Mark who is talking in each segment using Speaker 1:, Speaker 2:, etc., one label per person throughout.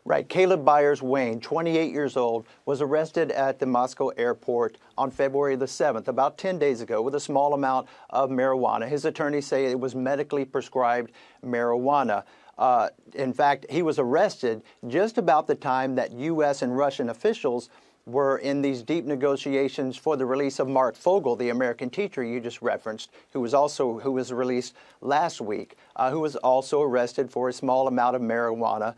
Speaker 1: Right. Kalob Byers, 28 years old, was arrested at the Moscow airport on February the 7th, about 10 days ago, with a small amount of marijuana. His attorneys say it was medically prescribed marijuana. In fact, he was arrested just about the time that U.S. and Russian officials were in these deep negotiations for the release of Mark Fogel, the American teacher you just referenced, who was released last week, who was also arrested for a small amount of marijuana.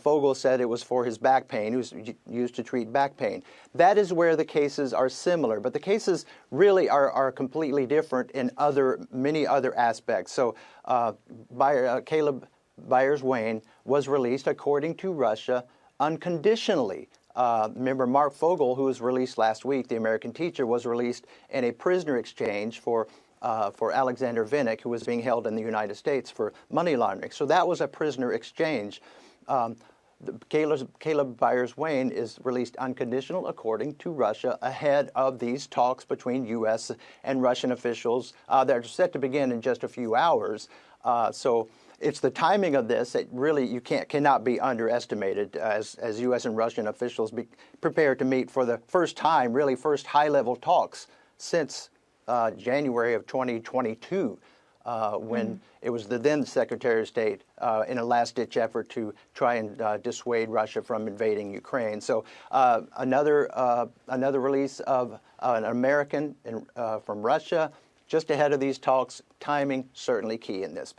Speaker 1: Fogel said it was for his back pain. It was used to treat back pain. That is where the cases are similar, but the cases really are completely different in many other aspects. So Kalob Byers was released, according to Russia, unconditionally. Remember, Mark Fogel, who was released last week, the American teacher, was released in a prisoner exchange for Alexander Vinnick, who was being held in the United States for money laundering. So that was a prisoner exchange. Kalob Byers is released unconditional, according to Russia, ahead of these talks between U.S. and Russian officials that are set to begin in just a few hours. So it's the timing of this that really cannot be underestimated as U.S. and Russian officials prepare to meet for the first time, really first high-level talks since January of 2022, when it was the then Secretary of State in a last-ditch effort to try and dissuade Russia from invading Ukraine. So another release of an American from Russia just ahead of these talks. Timing certainly key in this.